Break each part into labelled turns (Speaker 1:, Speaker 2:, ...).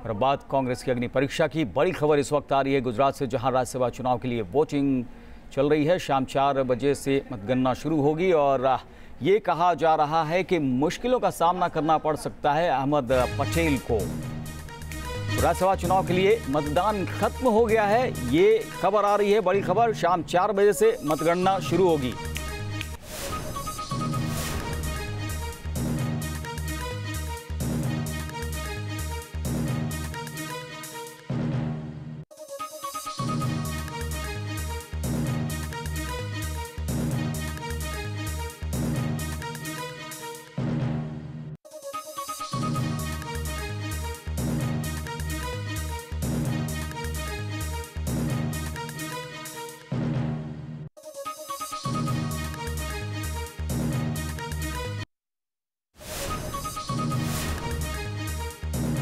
Speaker 1: और अब बात कांग्रेस की अग्नि परीक्षा की। बड़ी खबर इस वक्त आ रही है गुजरात से, जहां राज्यसभा चुनाव के लिए वोटिंग चल रही है। शाम 4 बजे से मतगणना शुरू होगी और ये कहा जा रहा है कि मुश्किलों का सामना करना पड़ सकता है अहमद पटेल को। राज्यसभा चुनाव के लिए मतदान खत्म हो गया है, ये खबर आ रही है, बड़ी खबर। शाम 4 बजे से मतगणना शुरू होगी।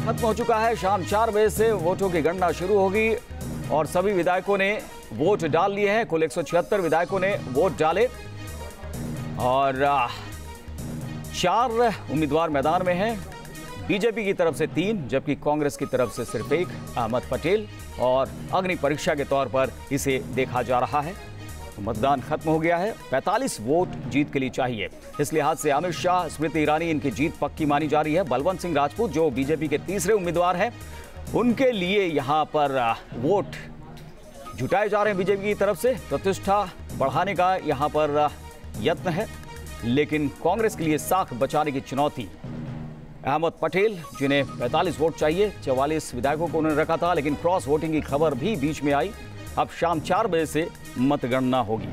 Speaker 1: खत्म हो चुका है। शाम 4 बजे से वोटों की गणना शुरू होगी और सभी विधायकों ने वोट डाल लिए हैं। कुल 176 विधायकों ने वोट डाले और 4 उम्मीदवार मैदान में हैं। बीजेपी की तरफ से 3, जबकि कांग्रेस की तरफ से सिर्फ 1 अहमद पटेल, और अग्नि परीक्षा के तौर पर इसे देखा जा रहा है। मतदान खत्म हो गया है। 45 वोट जीत के लिए चाहिए। इस लिहाज से अमित शाह, स्मृति ईरानी, इनकी जीत पक्की मानी जा रही है। बलवंत सिंह राजपूत जो बीजेपी के तीसरे उम्मीदवार हैं, उनके लिए यहां पर वोट जुटाए जा रहे हैं बीजेपी की तरफ से। प्रतिष्ठा बढ़ाने का यहां पर यत्न है, लेकिन कांग्रेस के लिए साख बचाने की चुनौती। अहमद पटेल, जिन्हें 45 वोट चाहिए, 44 विधायकों को उन्होंने रखा था, लेकिन क्रॉस वोटिंग की खबर भी बीच में आई। अब शाम 4 बजे से मतगणना होगी।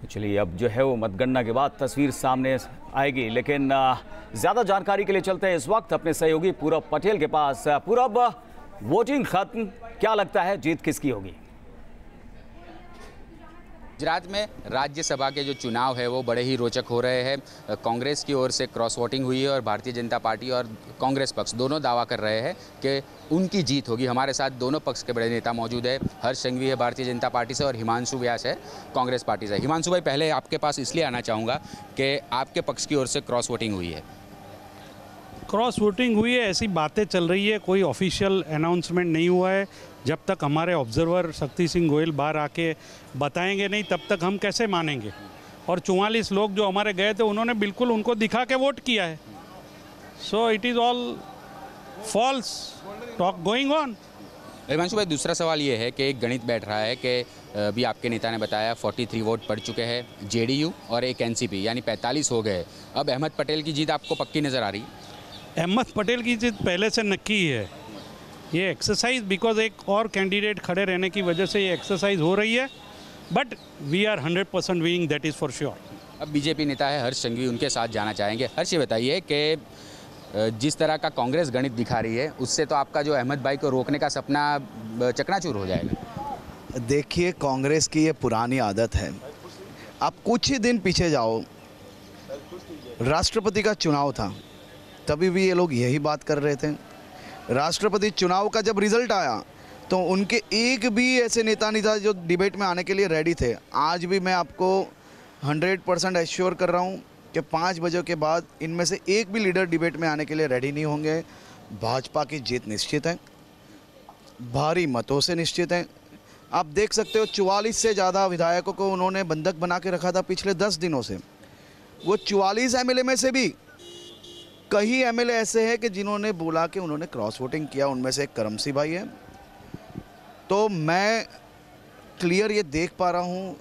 Speaker 1: चलिए, अब जो है वो मतगणना के बाद तस्वीर सामने आएगी, लेकिन ज्यादा जानकारी के लिए चलते हैं इस वक्त अपने सहयोगी पूरब पटेल के पास। पूरब, वोटिंग खत्म, क्या लगता है जीत किसकी होगी?
Speaker 2: गुजरात में राज्यसभा के जो चुनाव है वो बड़े ही रोचक हो रहे हैं। कांग्रेस की ओर से क्रॉस वोटिंग हुई है और भारतीय जनता पार्टी और कांग्रेस पक्ष दोनों दावा कर रहे हैं कि उनकी जीत होगी। हमारे साथ दोनों पक्ष के बड़े नेता मौजूद है। हर्ष संघवी है भारतीय जनता पार्टी से और हिमांशु व्यास है कांग्रेस पार्टी से। हिमांशु भाई, पहले आपके पास इसलिए आना चाहूँगा कि आपके पक्ष की ओर से क्रॉस वोटिंग हुई है।
Speaker 3: क्रॉस वोटिंग हुई है ऐसी बातें चल रही है, कोई ऑफिशियल अनाउंसमेंट नहीं हुआ है। जब तक हमारे ऑब्जर्वर शक्ति सिंह गोयल बाहर आके बताएंगे नहीं, तब तक हम कैसे मानेंगे। और 44 लोग जो हमारे गए थे, उन्होंने बिल्कुल उनको दिखा के वोट किया है। So it is all false talk going on.
Speaker 2: Himanshu भाई, दूसरा सवाल ये है कि एक गणित बैठ रहा है कि अभी आपके नेता ने बताया 43 वोट पड़ चुके हैं जेडीयू और एक एनसीपी, यानी 45 हो गए। अब अहमद पटेल की जीत आपको पक्की नज़र आ रही है?
Speaker 3: अहमद पटेल की जीत पहले से नक्की है। ये एक्सरसाइज बिकॉज एक और कैंडिडेट खड़े रहने की वजह से ये एक्सरसाइज हो रही है, but we are 100% winning, that is for sure.
Speaker 2: अब बीजेपी नेता है हर्ष संघवी, उनके साथ जाना चाहेंगे। हर्ष, ये बताइए कि जिस तरह का कांग्रेस गणित दिखा रही है, उससे तो आपका जो अहमद भाई को रोकने का सपना चकनाचूर हो जाएगा।
Speaker 4: देखिए, कांग्रेस की ये पुरानी आदत है। आप कुछ ही दिन पीछे जाओ, राष्ट्रपति का चुनाव था, तभी भी ये लोग यही बात कर रहे थे। राष्ट्रपति चुनाव का जब रिजल्ट आया तो उनके एक भी ऐसे नेता नहीं था जो डिबेट में आने के लिए रेडी थे। आज भी मैं आपको 100% एश्योर कर रहा हूँ कि 5 बजे के बाद इनमें से एक भी लीडर डिबेट में आने के लिए रेडी नहीं होंगे। भाजपा की जीत निश्चित है, भारी मतों से निश्चित है। आप देख सकते हो 44 से ज़्यादा विधायकों को उन्होंने बंधक बना के रखा था पिछले 10 दिनों से। वो 44 एमएलए में से भी कई एमएलए ऐसे हैं कि जिन्होंने बोला कि उन्होंने क्रॉस वोटिंग किया, उनमें से एक करमसी भाई है। तो मैं क्लियर ये देख पा रहा हूँ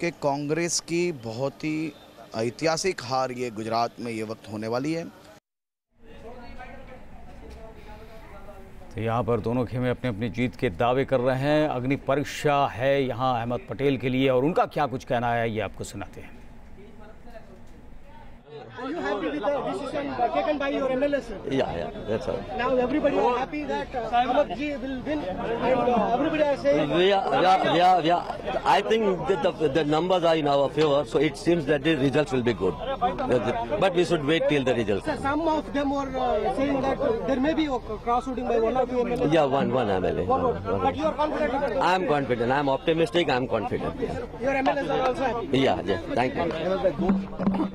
Speaker 4: कि कांग्रेस की बहुत ही ऐतिहासिक हार ये गुजरात में ये वक्त होने वाली है।
Speaker 1: तो यहाँ पर दोनों खेमे अपने अपनी जीत के दावे कर रहे हैं। अग्नि परीक्षा है यहाँ अहमद पटेल के लिए, और उनका क्या कुछ कहना है ये आपको सुनाते हैं।
Speaker 5: Are you happy with the decision taken by your MLAs?
Speaker 6: Yeah, that's all.
Speaker 5: Now everybody are happy that Ahmed Ji will win, and everybody are saying.
Speaker 6: Yeah. I think that the numbers are in our favor, so it seems that the results will be good. But we should wait till the results.
Speaker 5: Sir, some of them were saying that there may be a cross-voting by one of the MLAs.
Speaker 6: Yeah, one MLA.
Speaker 5: But you are confident about it?
Speaker 6: I am confident. I am optimistic. I am confident.
Speaker 5: Your MLAs are also happy.
Speaker 6: Yeah. Thank you.